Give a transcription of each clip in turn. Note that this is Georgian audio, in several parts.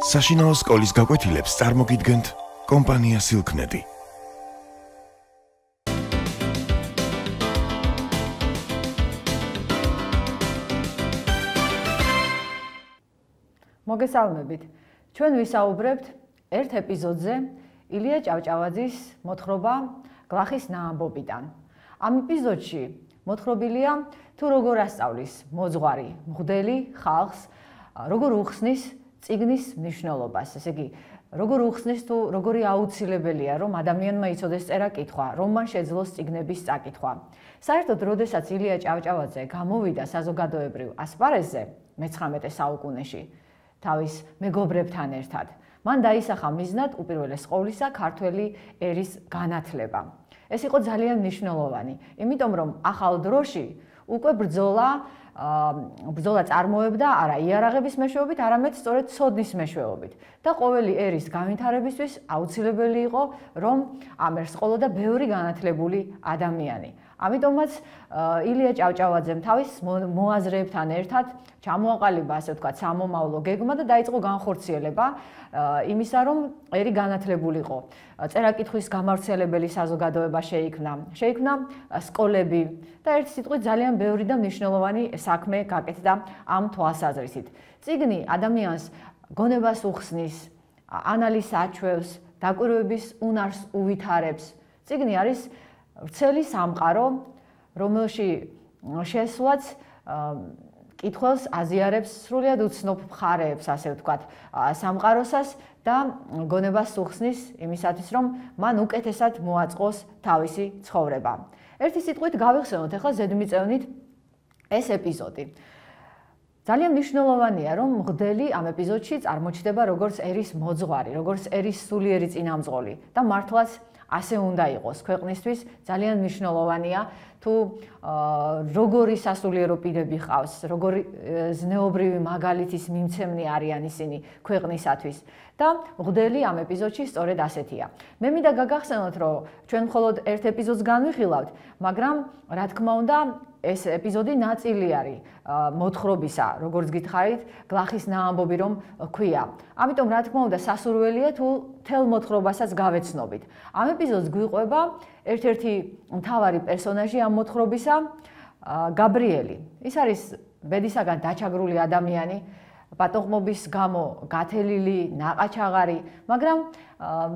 საშინაო სკოლის გაკვეთილებს წარმოგიდგენთ კომპანია Silknet. მოგესალმებით. ჩვენ ვისაუბრებთ ერთ ეპიზოდზე ილია ჭავჭავაძის მოთხრობა გლახის ნაამბობიდან. ამ ეპიზოდში მოთხრობილია თუ როგორ ასწავლის მოძღვარი მღვდელი ხალხს, როგორ უხსნის წიგნის მნიშვნელობას, ესე იგი, როგორ უხსნის თუ როგორი აუცილებელია, რომ ადამიანმა იცოდეს წერა-კითხვა, რომ მან შეძლოს წიგნების წაკითხვა. საერთოდ, როდესაც ილია ჭავჭავაძე გამოვიდა საზოგადოებრივ ასპარეზზე მე-19 საუკუნეში, თავის მეგობრებთან ერთად, მან დაისახა მიზნად უპირველეს ყოვლისა ქართველი ერის განათლება. ეს იყო ძალიან მნიშვნელოვანი, იმიტომ რომ ახალ დროში უკვე ბრძოლა წარმოებდა არა იარაღების მეშვეობით, არამედ სწორედ ცოდნის მეშვეობით და ყოველი ერის განვითარებისთვის აუცილებელი იყო, რომ ამ ერს ყოლოდა ბევრი განათლებული ადამიანი. ამიტომაც ილია ჭავჭავაძემ თავის მოაზრეებთან ერთად ჩამოაყალიბა, ასე ვთქვათ, სამომავლო გეგმა და დაიწყო განხორციელება იმისა, რომ ერი განათლებულიყო. წერა-კითხვის გამავრცელებელი საზოგადოება შეიქმნა სკოლები და ერთ სიტყვით ძალიან ბევრი და მნიშვნელოვანი საქმე გაკეთდა ამ თვალსაზრისით. წიგნი ადამიანს გონებას უხსნის, ანალიზს აჩვევს, დაკვირვების უნარს უვითარებს. წიგნი არის ვრცელი სამყარო, რომელში შესვლაც კითხველს აზიარებს სრულიად უცნობ მხარეებს, ასე ვთქვათ, სამყაროსას და გონებას უხსნის იმისათვის, რომ მან უკეთესად მოაწყოს თავისი ცხოვრება. ერთი სიტყვით გავიხსენოთ ახლა ზედმიწევნით ეს ეპიზოდი. ძალიან მნიშვნელოვანია, რომ მღვდელი ამ ეპიზოდში წარმოჩნდება როგორც ერის მოძღვარი, როგორც ერის სულიერი წინამძღოლი და მართლაც ასე უნდა იყოს ქვეყნისთვის. ძალიან მნიშვნელოვანია თუ როგორი სასულიერო პირები ყავს, როგორი ზნეობრივი მაგალითის მიმცემნი არიან ისინი ქვეყნისათვის და მღვდელი ამ ეპიზოდში სწორედ ასეთია. მე მინდა გაგახსენოთ, რომ ჩვენ მხოლოდ ერთ ეპიზოდს განვიხილავთ, მაგრამ რა თქმა უნდა ეს ეპიზოდი ნაწილი არის მოთხრობისა, როგორც გითხარით, გლახის ნაამბობი რომ ქვია. ამიტომ რა თქმა უნდა სასურველია თუ თელ მოთხრობასაც გავეცნობით. ამ ეპიზოდს გვიყვება ერთ-ერთი მთავარი პერსონაჟი ამ მოთხრობისა, გაბრიელი. ის არის ბედისაგან დაჩაგრული ადამიანი, პატოყმობის გამო გათელილი, ნაყაჩაღარი, მაგრამ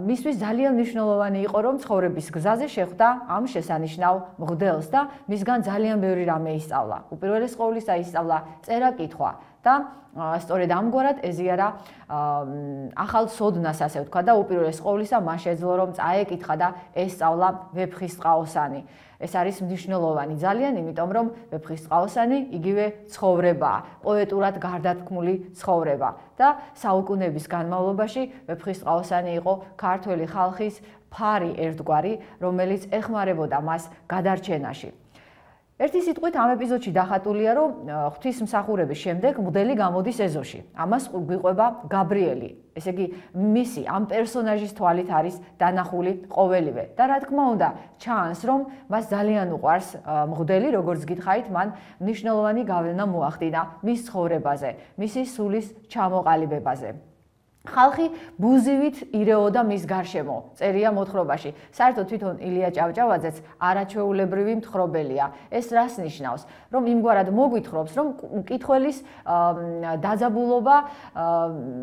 მისთვის ძალიან მნიშვნელოვანი იყო, რომ ცხოვრების გზაზე შეხვდა ამ შესანიშნავ მღვდელს და მისგან ძალიან ბევრი რამე ისწავლა. უპირველეს ყოვლისა ისწავლა წერა-კითხვა და სწორედ ამგვარად ეზიარა ახალ ცოდნას, ასე ვთქვა და უპირველეს ყოვლისა მან შეძლო, რომ წაეკითხა და ესწავლა ვეფხისტყაოსანი. ეს არის მნიშვნელოვანი ძალიან, იმიტომ რომ ვეფხისტყაოსანი იგივე ცხოვრებაა, პოეტურად გარდათქმული ცხოვრება და საუკუნეების განმავლობაში ვეფხისტყაოსანი იყო ქართველი ხალხის ფარი ერთგვარი, რომელიც ეხმარებოდა მას გადარჩენაში. ერთი სიტყვით ამ ეპიზოდში დახატულია, რომ ღვთისმსახურების შემდეგ მღვდელი გამოდის ეზოში. ამას გვიყვება გაბრიელი. ესე იგი, მისი ამ პერსონაჟის თვალით არის დანახული ყოველივე. და რა თქმა უნდა, ჩანს, რომ მას ძალიან უყვარს მღვდელი, როგორც გითხარით, მან მნიშვნელოვანი გავლენა მოახდინა მის ცხოვრებაზე, მისი სულის ჩამოყალიბებაზე. ხალხი ბუზივით ირეოდა მის გარშემო, წერია მოთხრობაში. საერთოდ თვითონ ილია ჭავჭავაძეც არაჩვეულებრივი მთხრობელია. ეს რას ნიშნავს? რომ იმგვარად მოგვითხრობს, რომ მკითხველის დაძაბულობა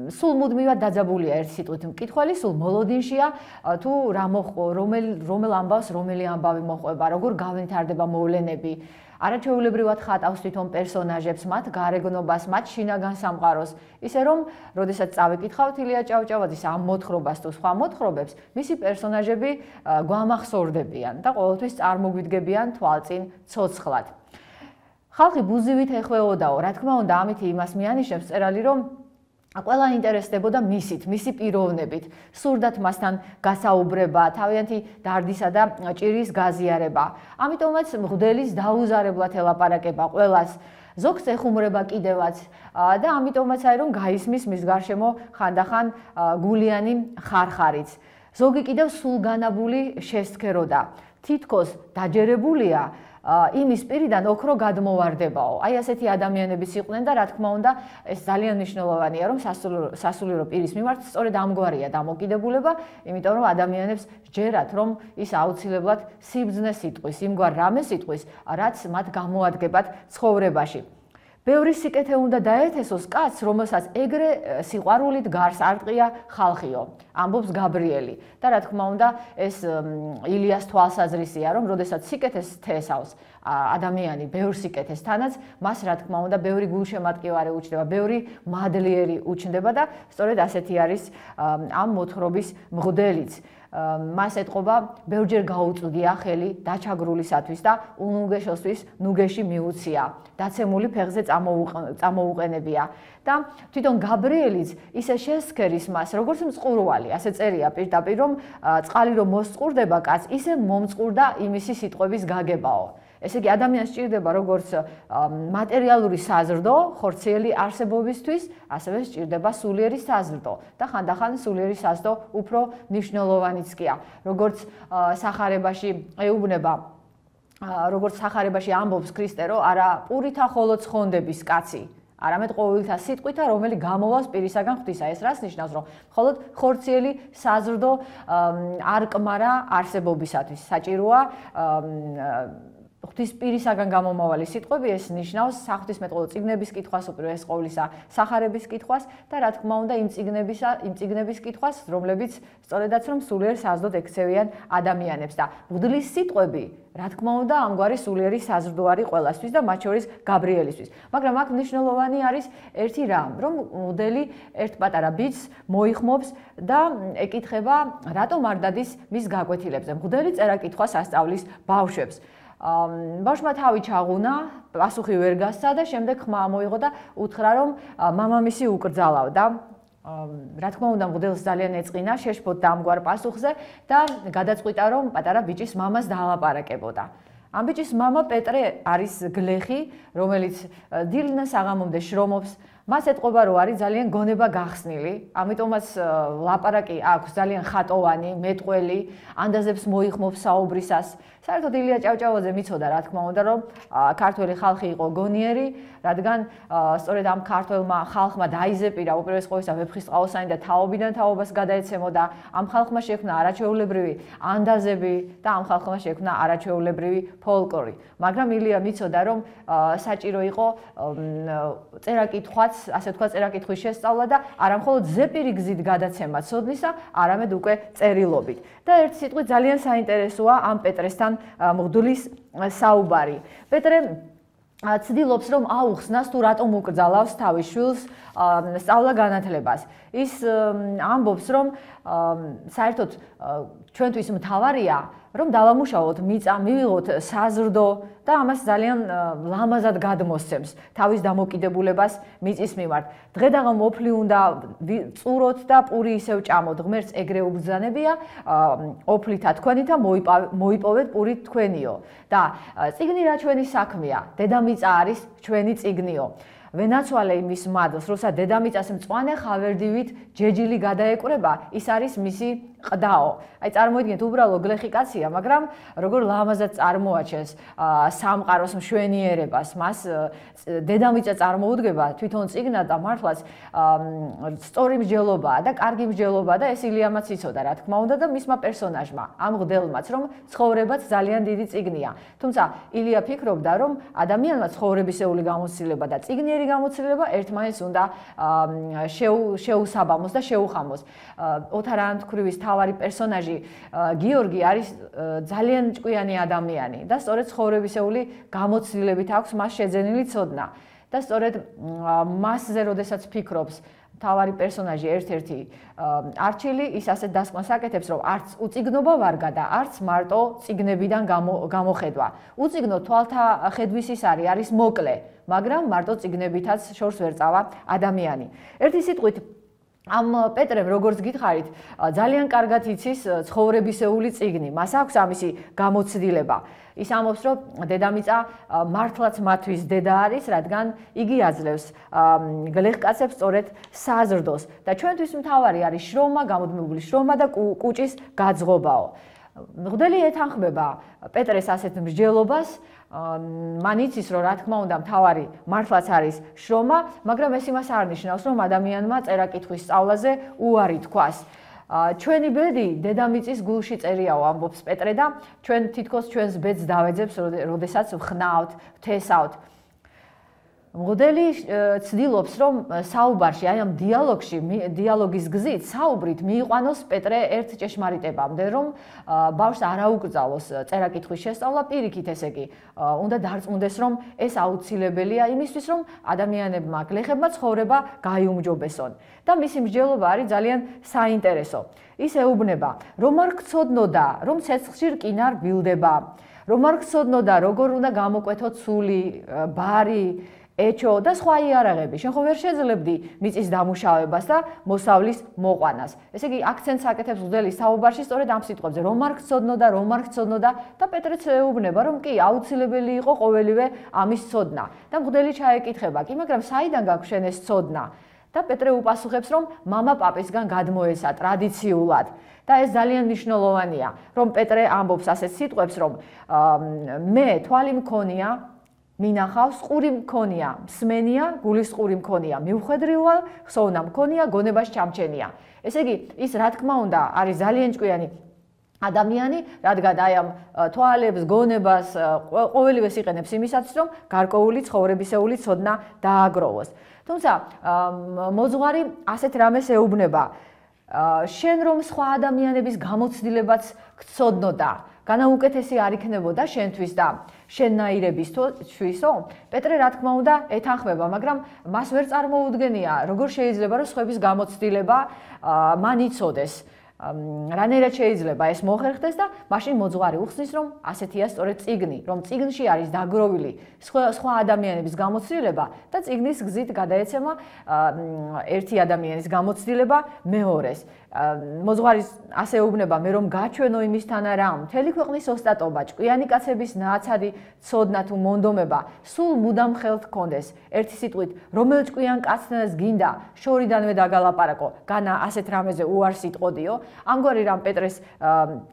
სულ მუდმივად დაძაბულია ერთ სიტყვით. მკითხველი სულ მოლოდინშია, თუ რომელ ამბავს რომელი ამბავი მოყვება, როგორ განვითარდება მოვლენები. არაჩვეულებრივად ხატავს თვითონ პერსონაჟებს, მათ გარეგნობას, მათ შინაგან სამყაროს, ისე რომ, როდესაც წავიკითხავთ ილია ჭავჭავაძის ამ მოთხრობას თუ სხვა მოთხრობებს, მისი პერსონაჟები გვამახსოვრდებიან და ყოველთვის წარმოგვიდგებიან თვალწინ ცოცხლად. ხალხი ბუზივით ეხვეოდაო, რა თქმა უნდა, ამითი იმას მიანიშნებს მწერალი, რომ ყველა ინტერესდებოდა მისი პიროვნებით, სურდათ მასთან გასაუბრება, თავიანთი დარდისა და ჭირის გაზიარება. ამიტომაც მღვდელის დაუზარებლად ელაპარაკება ყველას, ზოგს ეხუმრება კიდევაც და ამიტომაც არის რომ გაისმის მის გარშემო ხანდახან გულიანი ხარხარიც. ზოგი კიდევ სულგანაბული შესცქეროდა. თითქოს დაჯერებულია იმის პირიდან ოქრო გადმოვარდებაო. აი ასეთი ადამიანებიც იყვნენ და რა თქმა უნდა, ეს ძალიან მნიშვნელოვანია, რომ სასულიერო პირის მიმართ სწორედ ამგვარია დამოკიდებულება, იმიტომ რომ ადამიანებს ჯერათ, რომ ის აუცილებლად სიბრძნეს იტყვის, იმგვარ რამეს იტყვის, რაც მათ გამოადგებათ ცხოვრებაში. ბევრი სიკეთე უნდა დაეთესოს კაცს, რომელსაც ეგრე სიყვარულით გარს არტყია ხალხიო, ამბობს გაბრიელი. და რა თქმა უნდა, ეს ილიას თვალსაზრისია, რომ როდესაც სიკეთეს თესავს ადამიანი ბევრ სიკეთესთანაც, მას რა თქმა უნდა, ბევრი გულშემატკივარი უჩნდება, ბევრი მადლიერი უჩნდება და სწორედ ასეთი არის ამ მოთხრობის მღვდელიც. მას ეთყობა ბევრჯერ გაუწვდია ხელი დაჩაგრულისათვის და უნუგეშოსთვის ნუგეში მიუცია. დაცემული ფეხზე წამოუყენებია და თვითონ გაბრიელიც ისე შესქერის მას, როგორც მწყურვალი, ასე წერია პირდაპირ, რომ წყალი რომ მოსწყურდება კაცს, ისე მომწყურდა იმისი სიტყვების გაგებაო. ესე იგი ადამიანს სჭირდება როგორც მატერიალური საზრდო ხორციელი არსებობისთვის, ასევე სჭირდება სულიერი საზრდო და ხანდახან სულიერი საზრდო უფრო მნიშვნელოვანიც კია. როგორც სახარებაში ეუბნება, როგორც სახარებაში ამბობს ქრისტე, რომ არა პურითა ხოლო ცხონდების კაცი, არამედ ყოველთა სიტყვითა, რომელი გამოვას პირისაგან ღვთისა. ეს რას ნიშნავს, რომ მხოლოდ ხორციელი საზრდო არ კმარა არსებობისათვის. საჭიროა ღვთის პირისაგან გამომავალი სიტყვები, ეს ნიშნავს საღვთისმეტყველო წიგნების კითხვას, უპირველეს ყოვლისა სახარების კითხვას და რა თქმა უნდა იმ წიგნების კითხვას, რომლებიც სწორედაც რომ სულიერ საზრდოდ ექცევიან ადამიანებს და მღვდლის სიტყვები, რა თქმა უნდა, ამგვარი სულიერი საზრდო არის ყველასთვის და მათ შორის გაბრიელისთვის. მაგრამ აქ მნიშვნელოვანი არის ერთი რამ, რომ მღვდელი ერთ პატარა ბიჭს მოიხმობს და ეკითხება, რატომ არ დადის მის გაკვეთილებზე. მღვდელი წერა-კითხვას ასწავლის ბავშვებს. ბავშვმა თავი ჩაღუნა, პასუხი ვერ გასცა და შემდეგ ხმა მოიღო და უთხრა, რომ მამამისი უკრძალავდა. რა თქმა უნდა, მღვდელს ძალიან ეწყინა, შეშფოთდა ამგვარ პასუხზე და გადაწყვიტა, რომ პატარა ბიჭის მამას დაალაპარაკებოდა. ამ ბიჭის მამა პეტრე არის გლეხი, რომელიც დილიდან საღამომდე შრომობს. მას ეთყობა, რომ არის ძალიან გონება გახსნილი, ამიტომაც ლაპარაკი აქვს ძალიან ხატოვანი, მეტყველი, ანდაზებს მოიხმობს საუბრისას. საერთოდ ილია ჭავჭავაძე მიცოდა, რა თქმა უნდა, რომ ქართველი ხალხი იყო გონიერი, რადგან სწორედ ამ ქართველმა ხალხმა დაიზეპირა უპირველეს ყოვლისა ვეფხისტყაოსანი და თაობიდან თაობას გადაეცემოდა. ამ ხალხმა შექმნა არაჩვეულებრივი ანდაზები და ამ ხალხმა შექმნა არაჩვეულებრივი ფოლკლორი. მაგრამ ილია მიცოდა, რომ საჭირო იყო წერა-კითხვაც, ასე თქვა, წერა-კითხვის შესწავლა და არა მხოლოდ ზეპირი გზით გადაცემა ცოდნისა, არამედ უკვე წერილობით. და ერთ სიტყვით ძალიან საინტერესოა ამ პეტრესთან მღვდლის საუბარი. პეტრე ცდილობს, რომ აუხსნას თუ რატომ უკრძალავს თავის შვილს სწავლა-განათლებას. ის ამბობს, რომ საერთოდ ჩვენთვის მთავარია, რომ დავამუშავოთ მიწა, მივიღოთ საზრდო და ამას ძალიან ლამაზად გადმოსცემს თავის დამოკიდებულებას მიწის მიმართ. დღე-დაღამ ოფლი უნდა წუროთ და პური ისევ ჭამოთ. ღმერთს ეგრე უბრძანებია, ოფლითა თქვენითა მოიპოვეთ პური თქვენიო. და წიგნი რა ჩვენი საქმეა? დედამიწა არის ჩვენი წიგნიო. ვენაცვალე იმის მადლს, როცა დედამიწას მწვანე ხავერდივით ჯეჯილი გადაეკვრება, ის არის მისი ყდაო. აი წარმოიდგინეთ, უბრალო გლეხი კაცია, მაგრამ როგორ ლამაზად წარმოაჩენს სამყაროს მშვენიერებას, მას დედამიწა წარმოუდგება თვითონ წიგნად და მართლაც სწორი მსჯელობაა და კარგი მსჯელობაა და ეს ილიამაც იცოდა, რა თქმა უნდა და მისმა პერსონაჟმა, ამ მღვდელმაც, რომ ცხოვრებაც ძალიან დიდი წიგნია. თუმცა ილია ფიქრობდა, რომ ადამიანმა ცხოვრებისეული გამოცდილება და წიგნიერი გამოცდილება ერთმანეთს უნდა შეუსაბამოს და შეუხამოს. ოთარ ანთქვრივის თავარი პერსონაჟი გიორგი არის ძალიან ჭკვიანი ადამიანი და სწორედ ცხოვრებისეული გამოცდილებით აქვს მას შეძენილი ცოდნა. და სწორედ მასზე როდესაც ფიქრობს თავარი პერსონაჟი ერთ-ერთი არჩილი, ის ასე დასკვნას აკეთებს, რომ არც უწიგნობა ვარგა და არც მარტო წიგნებიდან გამოხედვა. უწიგნო თვალთა ხედვისის არის მოკლე, მაგრამ მარტო წიგნებითაც შორს ვერ წავა ადამიანი. ერთი სიტყვით ამ პეტრემ, როგორც გითხარით, ძალიან კარგად იცის ცხოვრებისეული წიგნი. მას აქვს ამისი გამოცდილება. ის ამბობს, რომ დედამიწა მართლაც მათთვის დედა არის, რადგან იგი აძლევს გლეხკაცებს სწორედ საზრდოს და ჩვენთვის მთავარი არის შრომა, გამუდმებული შრომა და კუჭის გაძღობაო. მღვდელი ეთანხმება პეტრეს ასეთ მსჯელობას, მან იცის რომ რა თქმა უნდა მთავარი მართლაც არის შრომა, მაგრამ ეს იმას არ ნიშნავს რომ ადამიანმა წერა-კითხვის სწავლაზე უარი თქვას. ჩვენი ბედი დედამიწის გულში წერიაო, ამბობს პეტრე და ჩვენ თითქოს ჩვენს ბედს დავეძებს, როდესაც ვხნავთ, ვთესავთ. მღვდელი ცდილობს რომ საუბარში, აი ამ დიალოგის გზით საუბრით მიიყვანოს პეტრე ერთ ჭეშმარიტებამდე, რომ ბავშვს არ აუკრძალოს წერა-კითხვის შესწავლა, პირიქით ესე იგი, უნდა დარწმუნდეს, რომ ეს აუცილებელია იმისთვის, რომ ადამიანებმა, გლეხებმა ცხოვრება გაიუმჯობესონ. და მისი მსჯელობა არის ძალიან საინტერესო. ის ეუბნება, რომ არ გცოდნოდა, რომ ცეცხლში რკინა რბილდება, რომ არ გცოდნოდა, როგორ უნდა გამოკვეთოთ სული, ბარი, ეჩო და სხვა იარაღები. შენ ხო ვერ შეძლებდი მიწის დამუშავებას და მოსავლის მოყვანას. ესე იგი, აქცენტს აკეთებს მღვდელი საუბარში სწორედ ამ სიტყვებზე, რომ არ გცოდნოდა და პეტრეც ეუბნება, რომ კი, აუცილებელი იყო ყოველივე ამის ცოდნა. და მღვდელი ჩაეკითხება, კი, მაგრამ საიდან გაქვს შენ ეს ცოდნა? და პეტრე უპასუხებს, რომ მამა პაპისგან გადმოესა ტრადიციულად. და ეს ძალიან მნიშვნელოვანია, რომ პეტრე ამბობს ასეთ სიტყვებს, რომ მე თვალი მქონია, მინახავს, ყური მქონია, მსმენია, გულის ყური მქონია, მივხვედრივალ, ხსოვნა მქონია, გონებას ჩამჩენია. ესე იგი, ის რა თქმა უნდა არის ძალიან ჭკვიანი ადამიანი, რადგან აი ამ თვალებს, გონებას, ყოველივეს იყენებს იმისათვის, რომ გარკვეული ცხოვრებისეული ცოდნა დააგროვოს. თუმცა მოძღვარი ასეთ რამეს ეუბნება, შენ რომ სხვა ადამიანების გამოცდილებაც გცოდნოდა, განაუკეთესი არ იქნებოდა შენთვის და შენნაირებისთვისო? პეტრე რა თქმა უნდა ეთანხმება, მაგრამ მას ვერ წარმოუდგენია, როგორ შეიძლება რომ სხვების გამოცდილება მან იცოდეს. რანაირად შეიძლება ეს მოხერხდეს და მაშინ მოძღვარი უხსნის, რომ ასეთია სწორედ წიგნი, რომ წიგნში არის დაგროვილი სხვა ადამიანების გამოცდილება და წიგნის გზით გადაეცემა ერთი ადამიანის გამოცდილება მეორეს. მოძღვარი ასე ეუბნება, მე რომ გაჩვენო იმისთან არა, მთელი ქვეყნის ოსტატობა, ჭკვიანი კაცების ნააცადი ცოდნა თუ მონდომება, სულ მუდამ ხელთ გქონდეს. ერთი სიტყვით, რომელ ჭკვიან კაცთანაც გინდა შორიდანვე დაგალაპარაკო, განა ასეთ რამეზე უარს იტყოდიო. ამგვარი რამ პეტრეს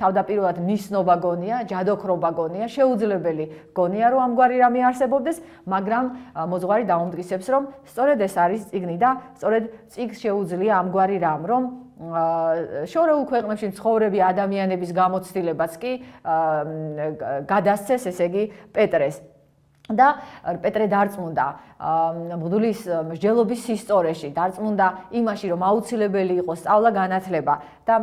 თავდაპირველად მისნობა გონია, ჯადოქრობა გონია, შეუძლებელი გონია, რომ ამგვარი რამე არსებობდეს, მაგრამ მოძღვარი დაუმტკიცებს, რომ სწორედ ეს არის წიგნი და სწორედ წიგნს შეუძლია ამგვარი რამ, რომ შორეულ ქვეყნებში მცხოვრები ადამიანების გამოცდილებაც კი გადასცეს, ესე იგი, პეტრეს. და პეტრე დარწმუნდა მღვდლის მსჯელობის სისწორეში, დარწმუნდა იმაში, რომ აუცილებელი იყო სწავლა-განათლება და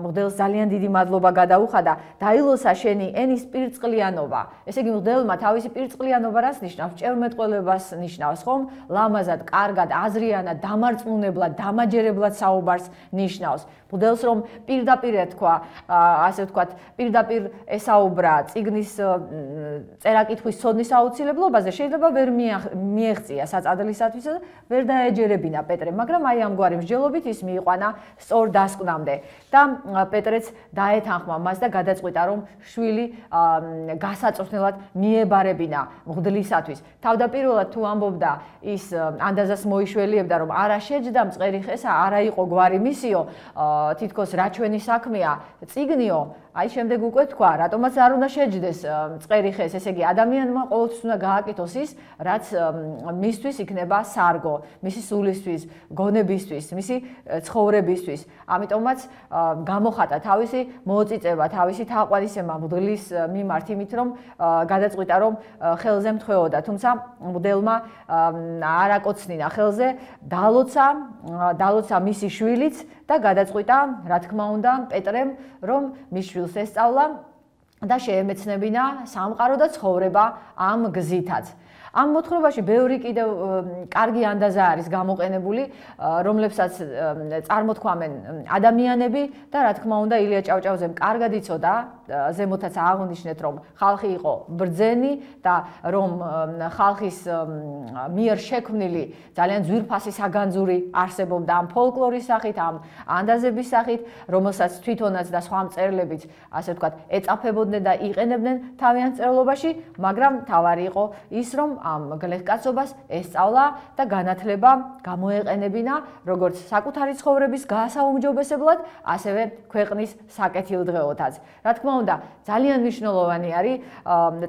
მღვდელს ძალიან დიდი მადლობა გადაუხადა. დაილოსა შენი ენის პირწყლიანობა. ესე იგი, მღვდელმა თავისი პირწყლიანობა რას ნიშნავს? ჭევრმეტყველებას ნიშნავს, ხომ? ლამაზად, კარგად, აზრიანად, დამარწმუნებლად, დამაჯერებლად საუბარს ნიშნავს. მღვდელს რომ პირდაპირ თქვა, ასე ვთქვათ, პირდაპირ ესაუბრა წიგნის წერა-კითხვის ცოდნის აუცილებლობაზე, შეიძლება ვერ მიეღწია საწადლისათვის და ვერ დაეჯერებინა პეტრე, მაგრამ აი ამგვარი მსჯელობით ის მიიყვანა სწორ დასკვნამდე და პეტრეც დაეთანხმა მას და გადაწყვიტა, რომ შვილი გასაწვრთნელად მიებარებინა მღვდლისათვის. თავდაპირველად თუ ამბობდა ის ანდაზას მოიშველიებდა, რომ არა შეჯდა მწყერი ხესა, არა იყო გვარი მისიო, თითქოს რა ჩვენი საქმეა, წიგნიო, აი შემდეგ უკვე თქვა, რატომაც არ უნდა შეჯდეს მწყერი ხეს, ესე იგი ადამიანმა ყოველთვის უნდა გააკეთოს ის, რაც მისთვის იქნება სარგო, მისი სულისთვის, გონებისთვის, მისი ცხოვრებისთვის. ამიტომაც გამოხატა თავისი მოწიწება, თავისი თაყვანისება მღვდლის მიმართ, იმით რომ გადაწყვიტა, რომ ხელზე მთხვეოდა, თუმცა მღვდელმა არ აკოცნინა ხელზე, დალოცა მისი შვილიც და გადაწყვიტა, რა თქმა უნდა, პეტრემ, რომ მის შვილს ესწავლა და შეემეცნებინა სამყარო და ცხოვრება ამ გზითაც. ამ მოთხრობაში ბევრი კიდევ კარგი ანდაზა არის გამოყენებული, რომლებსაც წარმოთქვამენ ადამიანები და რა თქმა უნდა ილია ჭავჭავაძემ კარგად იცოდა, ზემოთაც აღნიშნეთ, რომ ხალხი იყო ბრძენი და რომ ხალხის მიერ შექმნილი ძალიან ძვირფასი საგანძური არსებობდა ამ ფოლკლორის სახით, ამ ანდაზების სახით, რომელსაც თვითონაც და სხვა მწერლებიც, ასე ვთქვათ, ეწაფებოდნენ და იყენებდნენ თავიანთ წერილობაში, მაგრამ თავარი იყო ის, რომ ამ გლეხკაცობას ესწავლა და განათლება გამოეყენებინა როგორც საკუთარი ცხოვრების გაასაუმჯობესებლად, ასევე ქვეყნის საკეთილდღეოდაც. რა თქმა უნდა, ძალიან მნიშვნელოვანი არის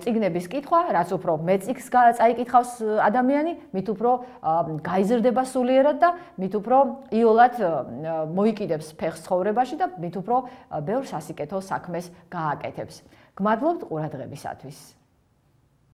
წიგნების კითხვა, რაც უფრო მეტ წიგნს წაიკითხავს ადამიანი, მით უფრო გაიზრდება სულიერად და მით უფრო იოლად მოიკიდებს ფეხს ცხოვრებაში და მით უფრო ბევრ სასიკეთო საქმეს გააკეთებს. გმადლობთ ყურადღებისათვის.